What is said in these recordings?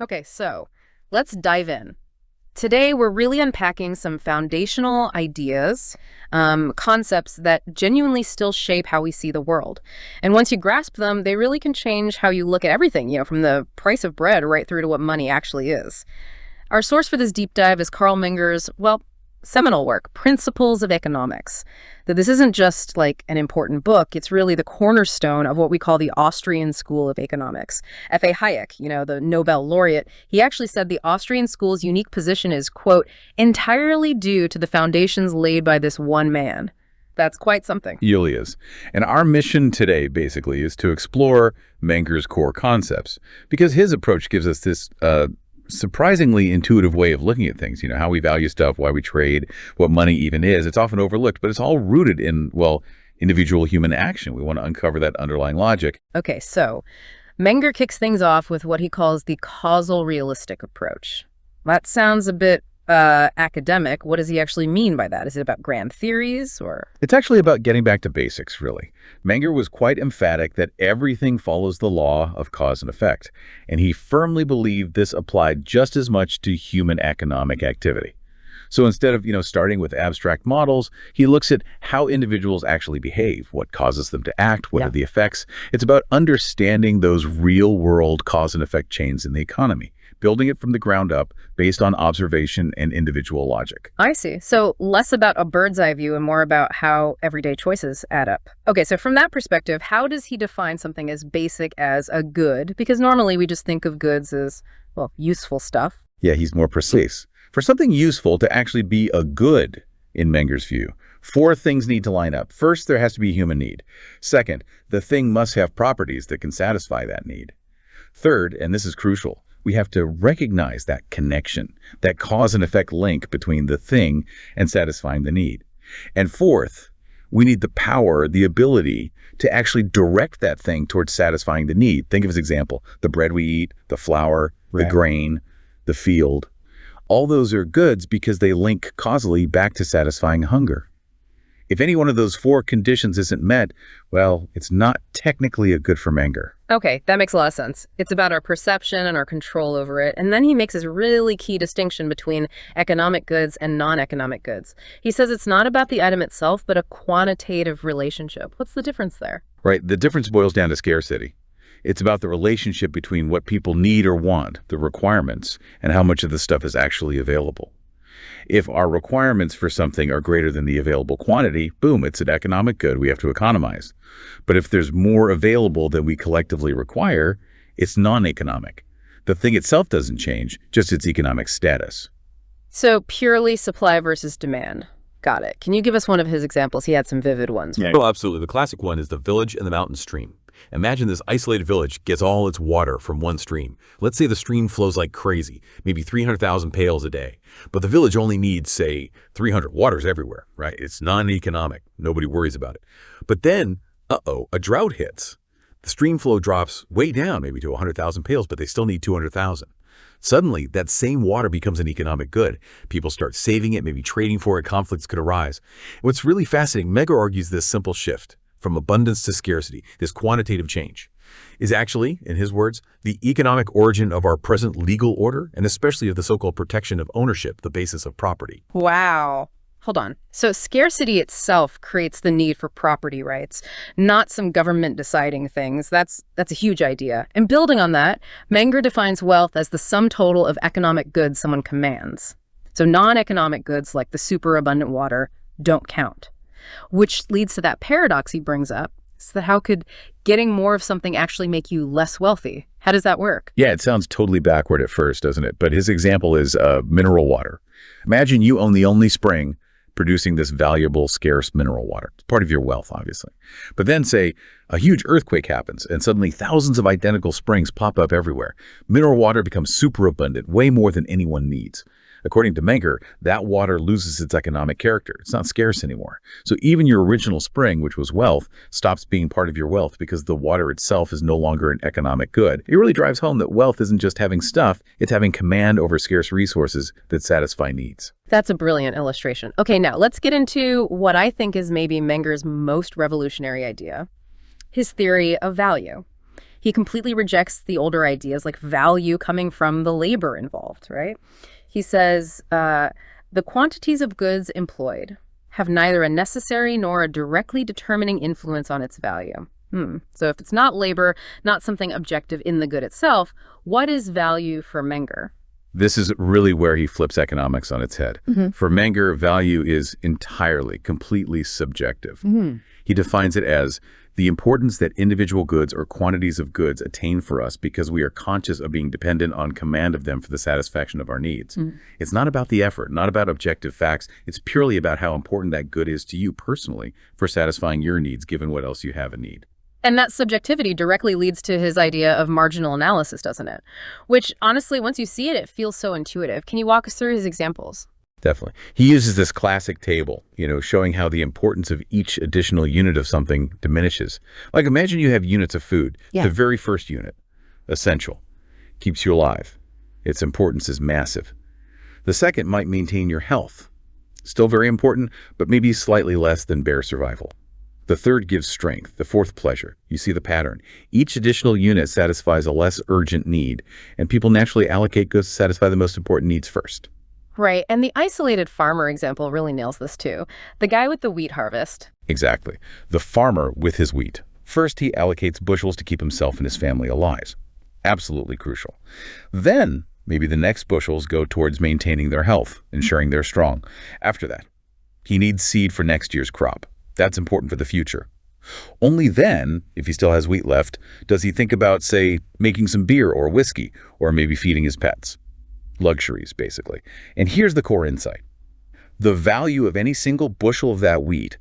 Okay, so let's dive in. Today, we're really unpacking some foundational ideas, concepts that genuinely still shape how we see the world. And once you grasp them, they really can change how you look at everything, from the price of bread right through to what money actually is. Our source for this deep dive is Carl Menger's, seminal work, Principles of Economics. That this isn't just like an important book, it's really the cornerstone of what we call the Austrian School of Economics. F.A. Hayek, the Nobel laureate, he actually said the Austrian school's unique position is, quote, entirely due to the foundations laid by this one man. That's quite something. Really is. And our mission today, basically, is to explore Menger's core concepts, because his approach gives us this surprisingly intuitive way of looking at things, how we value stuff, why we trade, what money even is. It's often overlooked, but it's all rooted in, individual human action. We want to uncover that underlying logic. Okay, so Menger kicks things off with what he calls the causal realistic approach. That sounds a bit academic. What does he actually mean by that? Is it about grand theories or? It's actually about getting back to basics, really. Menger was quite emphatic that everything follows the law of cause and effect, and he firmly believed this applied just as much to human economic activity. So instead of, starting with abstract models, he looks at how individuals actually behave, what causes them to act, what are the effects. It's about understanding those real-world cause and effect chains in the economy, building it from the ground up based on observation and individual logic. I see. So less about a bird's eye view and more about how everyday choices add up. Okay, so from that perspective, how does he define something as basic as a good? Because normally we just think of goods as, useful stuff. Yeah, he's more precise. For something useful to actually be a good, in Menger's view, 4 things need to line up. First, there has to be a human need. Second, the thing must have properties that can satisfy that need. Third, and this is crucial, we have to recognize that connection, that cause and effect link between the thing and satisfying the need. And fourth, we need the power, the ability to actually direct that thing towards satisfying the need. Think of his example, the bread we eat, the flour, the grain, the field. All those are goods because they link causally back to satisfying hunger. If any one of those 4 conditions isn't met, it's not technically a good for Menger. Okay, that makes a lot of sense. It's about our perception and our control over it. And then he makes this really key distinction between economic goods and non-economic goods. He says it's not about the item itself, but a quantitative relationship. What's the difference there? Right, the difference boils down to scarcity. It's about the relationship between what people need or want, the requirements, and how much of the stuff is actually available. If our requirements for something are greater than the available quantity, boom, it's an economic good we have to economize. But if there's more available than we collectively require, it's non-economic. The thing itself doesn't change, just its economic status. So purely supply versus demand. Got it. Can you give us one of his examples? He had some vivid ones. Yeah. Well, absolutely. The classic one is the village and the mountain stream. Imagine this isolated village gets all its water from one stream. Let's say the stream flows like crazy, maybe 300,000 pails a day. But the village only needs, say, 300. Water's everywhere, right? It's non-economic. Nobody worries about it. But then, a drought hits. The stream flow drops way down, maybe to 100,000 pails, but they still need 200,000. Suddenly, that same water becomes an economic good. People start saving it, maybe trading for it, conflicts could arise. What's really fascinating, Menger argues this simple shift from abundance to scarcity, this quantitative change, is actually, in his words, the economic origin of our present legal order, and especially of the so-called protection of ownership, the basis of property. Wow. Hold on. So scarcity itself creates the need for property rights, not some government deciding things. That's a huge idea. And building on that, Menger defines wealth as the sum total of economic goods someone commands. So non-economic goods like the superabundant water don't count. Which leads to that paradox he brings up. So that how could getting more of something actually make you less wealthy? How does that work? Yeah, it sounds totally backward at first, doesn't it? But his example is mineral water. Imagine you own the only spring producing this valuable, scarce mineral water. It's part of your wealth, obviously. But then, say, a huge earthquake happens, and suddenly thousands of identical springs pop up everywhere. Mineral water becomes superabundant, way more than anyone needs. According to Menger, that water loses its economic character. It's not scarce anymore. So even your original spring, which was wealth, stops being part of your wealth because the water itself is no longer an economic good. It really drives home that wealth isn't just having stuff, it's having command over scarce resources that satisfy needs. That's a brilliant illustration. Okay, now let's get into what I think is maybe Menger's most revolutionary idea, his theory of value. He completely rejects the older ideas like value coming from the labor involved, right? He says, the quantities of goods employed have neither a necessary nor a directly determining influence on its value. So if it's not labor, not something objective in the good itself, what is value for Menger? This is really where he flips economics on its head. For Menger, value is entirely, completely subjective. He defines it as the importance that individual goods or quantities of goods attain for us because we are conscious of being dependent on command of them for the satisfaction of our needs. It's not about the effort, not about objective facts. It's purely about how important that good is to you personally for satisfying your needs given what else you have in need. And that subjectivity directly leads to his idea of marginal analysis, doesn't it? Which, honestly, once you see it, it feels so intuitive. Can you walk us through his examples? Definitely. He uses this classic table, showing how the importance of each additional unit of something diminishes. Like imagine you have units of food. The very first unit, essential, keeps you alive. Its importance is massive. The second might maintain your health. Still very important, but maybe slightly less than bare survival. The third gives strength, the fourth pleasure. You see the pattern. Each additional unit satisfies a less urgent need, and people naturally allocate goods to satisfy the most important needs first. Right, and the isolated farmer example really nails this too. The guy with the wheat harvest. Exactly. The farmer with his wheat. First, he allocates bushels to keep himself and his family alive. Absolutely crucial. Then, maybe the next bushels go towards maintaining their health, ensuring they're strong. After that, he needs seed for next year's crop. That's important for the future. Only then, if he still has wheat left, does he think about, say, making some beer or whiskey, or maybe feeding his pets. Luxuries, basically. And here's the core insight. The value of any single bushel of that wheat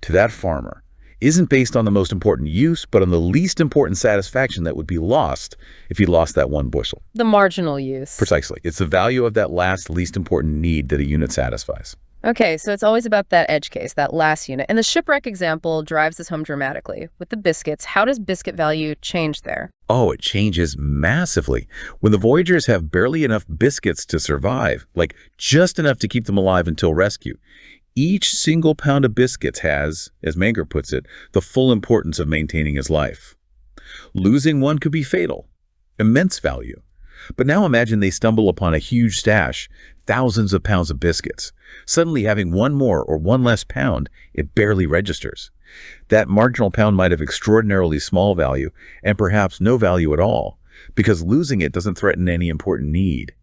to that farmer isn't based on the most important use, but on the least important satisfaction that would be lost if he lost that one bushel. The marginal use. Precisely. It's the value of that last, least important need that a unit satisfies. Okay, so it's always about that edge case, that last unit. And the shipwreck example drives this home dramatically. With the biscuits, how does biscuit value change there? Oh, it changes massively. When the voyagers have barely enough biscuits to survive, like just enough to keep them alive until rescue, each single pound of biscuits has, as Menger puts it, the full importance of maintaining his life. Losing one could be fatal, immense value. But now imagine they stumble upon a huge stash, thousands of pounds of biscuits. Suddenly having one more or one less pound, it barely registers. That marginal pound might have extraordinarily small value and perhaps no value at all, because losing it doesn't threaten any important need.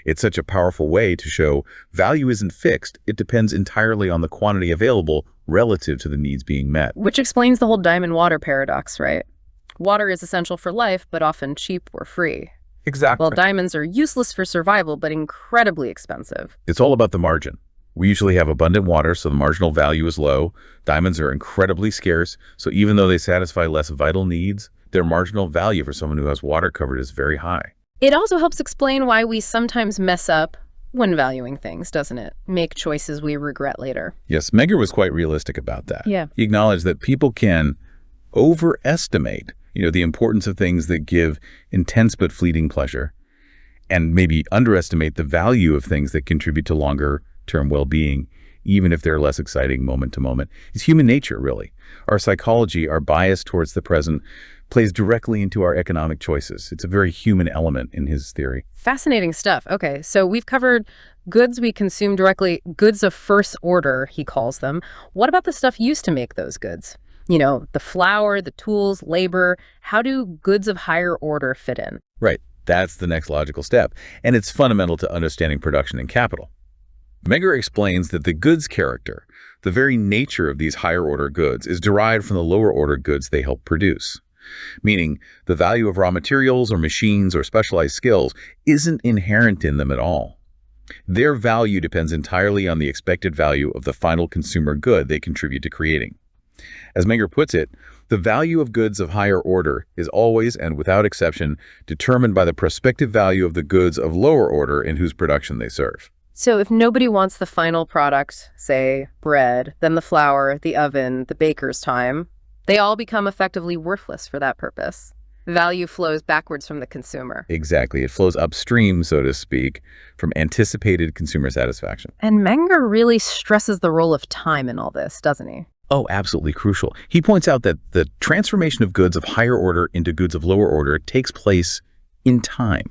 It's such a powerful way to show value isn't fixed. It depends entirely on the quantity available relative to the needs being met. Which explains the whole diamond water paradox, right? Water is essential for life, but often cheap or free. Exactly. Well, diamonds are useless for survival, but incredibly expensive. It's all about the margin. We usually have abundant water, so the marginal value is low. Diamonds are incredibly scarce, so even though they satisfy less vital needs, their marginal value for someone who has water covered is very high. It also helps explain why we sometimes mess up when valuing things, doesn't it? Make choices we regret later. Yes, Menger was quite realistic about that. Yeah. He acknowledged that people can overestimate the importance of things that give intense but fleeting pleasure, and maybe underestimate the value of things that contribute to longer-term well-being, even if they're less exciting moment to moment. It's human nature, really. Our psychology, our bias towards the present, plays directly into our economic choices. It's a very human element in his theory. Fascinating stuff. Okay, so we've covered goods we consume directly, goods of first order, he calls them. What about the stuff used to make those goods? The flour, the tools, labor. How do goods of higher order fit in? Right. That's the next logical step. And it's fundamental to understanding production and capital. Menger explains that the goods character, the very nature of these higher order goods, is derived from the lower order goods they help produce. Meaning, the value of raw materials or machines or specialized skills isn't inherent in them at all. Their value depends entirely on the expected value of the final consumer good they contribute to creating. As Menger puts it, the value of goods of higher order is always and without exception determined by the prospective value of the goods of lower order in whose production they serve. So if nobody wants the final product, say bread, then the flour, the oven, the baker's time, they all become effectively worthless for that purpose. Value flows backwards from the consumer. Exactly. It flows upstream, so to speak, from anticipated consumer satisfaction. And Menger really stresses the role of time in all this, doesn't he? Oh, absolutely crucial. He points out that the transformation of goods of higher order into goods of lower order takes place in time.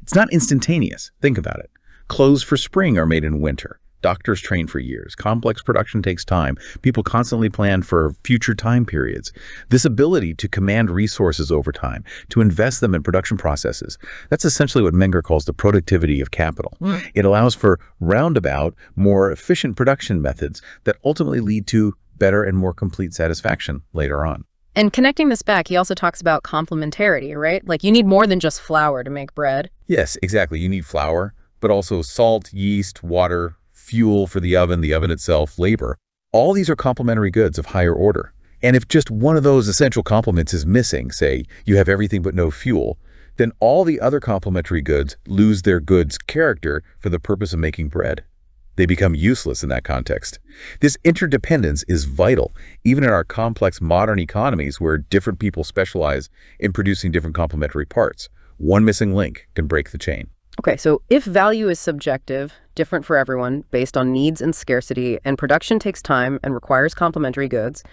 It's not instantaneous. Think about it. Clothes for spring are made in winter. Doctors train for years. Complex production takes time. People constantly plan for future time periods. This ability to command resources over time, to invest them in production processes, that's essentially what Menger calls the productivity of capital. It allows for roundabout, more efficient production methods that ultimately lead to better and more complete satisfaction later on. And connecting this back, he also talks about complementarity, right? Like you need more than just flour to make bread. Yes, exactly. You need flour, but also salt, yeast, water, fuel for the oven itself, labor. All these are complementary goods of higher order. And if just one of those essential complements is missing, say you have everything but no fuel, then all the other complementary goods lose their goods character for the purpose of making bread. They become useless in that context. This interdependence is vital, even in our complex modern economies where different people specialize in producing different complementary parts. One missing link can break the chain. Okay, so if value is subjective, different for everyone, based on needs and scarcity, and production takes time and requires complementary goods,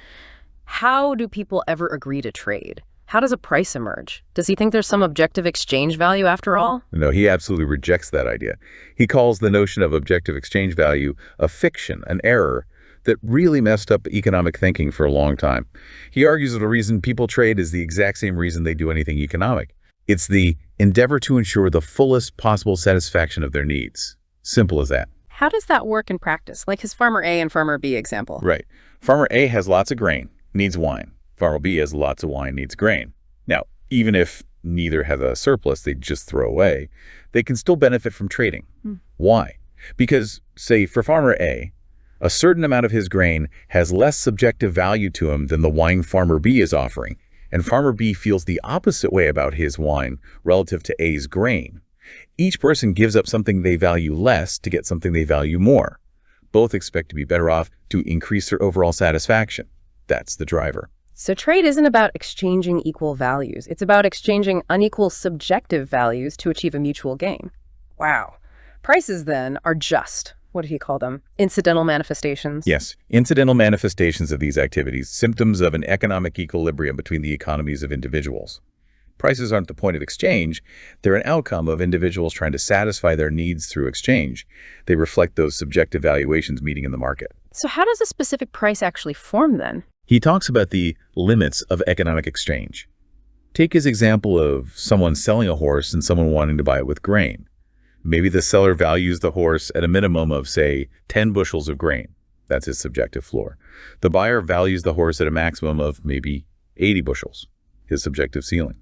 how do people ever agree to trade? How does a price emerge? Does he think there's some objective exchange value after all? No, he absolutely rejects that idea. He calls the notion of objective exchange value a fiction, an error that really messed up economic thinking for a long time. He argues that the reason people trade is the exact same reason they do anything economic. It's the endeavor to ensure the fullest possible satisfaction of their needs. Simple as that. How does that work in practice? Like his Farmer A and Farmer B example. Right. Farmer A has lots of grain, needs wine. Farmer B has lots of wine, needs grain. Now, even if neither has a surplus they just throw away, they can still benefit from trading. Why? Because, say, for Farmer A, a certain amount of his grain has less subjective value to him than the wine Farmer B is offering, and Farmer B feels the opposite way about his wine relative to A's grain. Each person gives up something they value less to get something they value more. Both expect to be better off to increase their overall satisfaction. That's the driver. So trade isn't about exchanging equal values. It's about exchanging unequal subjective values to achieve a mutual gain. Wow. Prices, then, are just, what did he call them? Incidental manifestations? Yes, incidental manifestations of these activities, symptoms of an economic equilibrium between the economies of individuals. Prices aren't the point of exchange. They're an outcome of individuals trying to satisfy their needs through exchange. They reflect those subjective valuations meeting in the market. So how does a specific price actually form, then? He talks about the limits of economic exchange. Take his example of someone selling a horse and someone wanting to buy it with grain. Maybe the seller values the horse at a minimum of, say, 10 bushels of grain. That's his subjective floor. The buyer values the horse at a maximum of maybe 80 bushels, his subjective ceiling.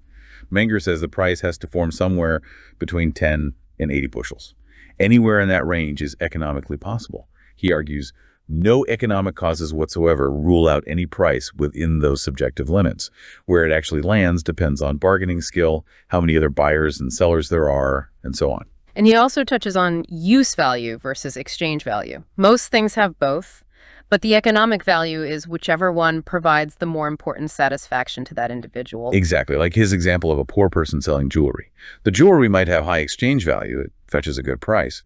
Menger says the price has to form somewhere between 10 and 80 bushels. Anywhere in that range is economically possible. He argues no economic causes whatsoever rule out any price within those subjective limits. Where it actually lands depends on bargaining skill, how many other buyers and sellers there are, and so on. And he also touches on use value versus exchange value. Most things have both, but the economic value is whichever one provides the more important satisfaction to that individual. Exactly, like his example of a poor person selling jewelry. The jewelry might have high exchange value, it fetches a good price,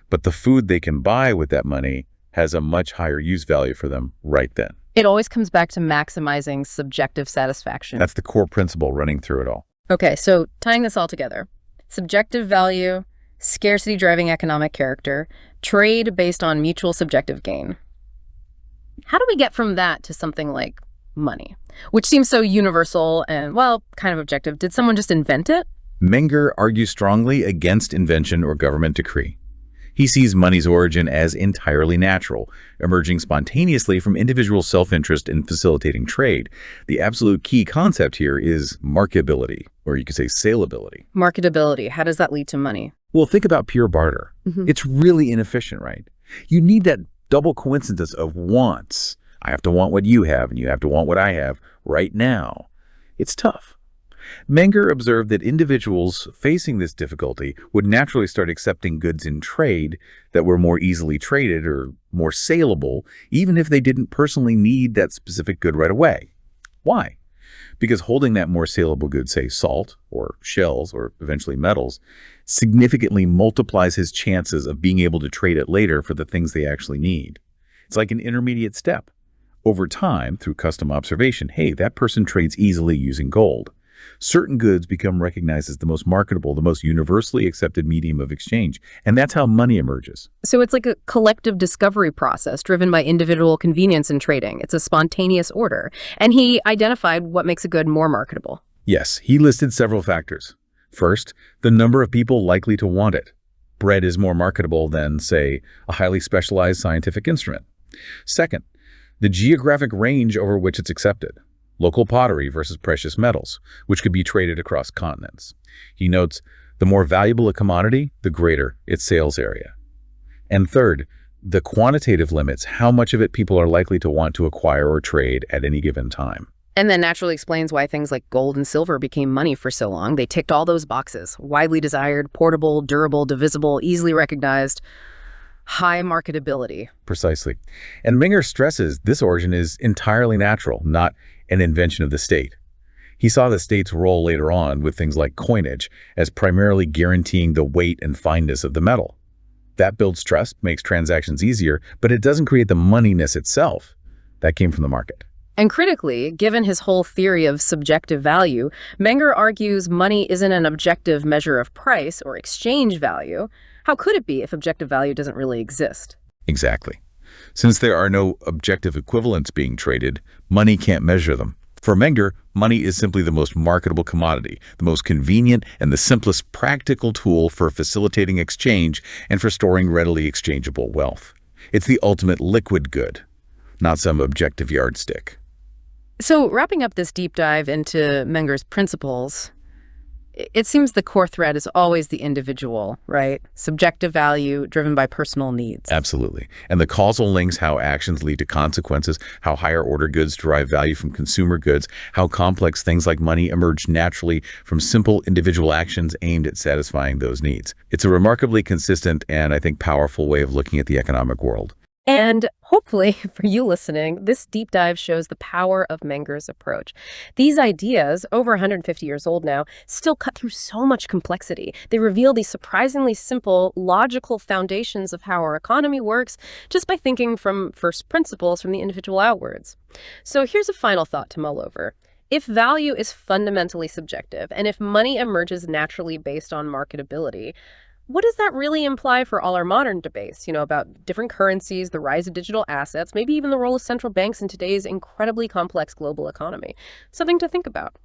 but the food they can buy with that money has a much higher use value for them right then. It always comes back to maximizing subjective satisfaction. That's the core principle running through it all. Okay, so tying this all together, subjective value, scarcity driving economic character, trade based on mutual subjective gain. How do we get from that to something like money, which seems so universal and, well, kind of objective? Did someone just invent it? Menger argues strongly against invention or government decree. He sees money's origin as entirely natural, emerging spontaneously from individual self-interest in facilitating trade. The absolute key concept here is marketability, or you could say saleability. Marketability, how does that lead to money? Well, think about pure barter. It's really inefficient, right? You need that double coincidence of wants. I have to want what you have, and you have to want what I have right now. It's tough. Menger observed that individuals facing this difficulty would naturally start accepting goods in trade that were more easily traded or more saleable, even if they didn't personally need that specific good right away. Why? Because holding that more saleable good, say salt or shells or eventually metals, significantly multiplies his chances of being able to trade it later for the things they actually need. It's like an intermediate step. Over time, through custom observation, hey, that person trades easily using gold. Certain goods become recognized as the most marketable, the most universally accepted medium of exchange, and that's how money emerges. So it's like a collective discovery process driven by individual convenience in trading. It's a spontaneous order. And he identified what makes a good more marketable. Yes, he listed several factors. First, the number of people likely to want it. Bread is more marketable than, say, a highly specialized scientific instrument. Second, the geographic range over which it's accepted. Local pottery versus precious metals, which could be traded across continents. He notes, the more valuable a commodity, the greater its sales area. And third, the quantitative limits how much of it people are likely to want to acquire or trade at any given time. And then naturally explains why things like gold and silver became money for so long. They ticked all those boxes. Widely desired, portable, durable, divisible, easily recognized, high marketability. Precisely. And Menger stresses this origin is entirely natural, not an invention of the state. He saw the state's role later on with things like coinage as primarily guaranteeing the weight and fineness of the metal. That builds trust, makes transactions easier, but it doesn't create the moneyness itself. That came from the market. And critically, given his whole theory of subjective value, Menger argues money isn't an objective measure of price or exchange value. How could it be if objective value doesn't really exist? Exactly. Since there are no objective equivalents being traded, money can't measure them. For Menger, money is simply the most marketable commodity, the most convenient and the simplest practical tool for facilitating exchange and for storing readily exchangeable wealth. It's the ultimate liquid good, not some objective yardstick. So wrapping up this deep dive into Menger's principles, it seems the core thread is always the individual, right? Subjective value driven by personal needs. Absolutely. And the causal links how actions lead to consequences, how higher order goods derive value from consumer goods, how complex things like money emerge naturally from simple individual actions aimed at satisfying those needs. It's a remarkably consistent and, I think, powerful way of looking at the economic world. And hopefully, for you listening, this deep dive shows the power of Menger's approach. These ideas, over 150 years old now, still cut through so much complexity. They reveal these surprisingly simple, logical foundations of how our economy works just by thinking from first principles from the individual outwards. So here's a final thought to mull over. If value is fundamentally subjective, and if money emerges naturally based on marketability, what does that really imply for all our modern debates, about different currencies, the rise of digital assets, maybe even the role of central banks in today's incredibly complex global economy? Something to think about.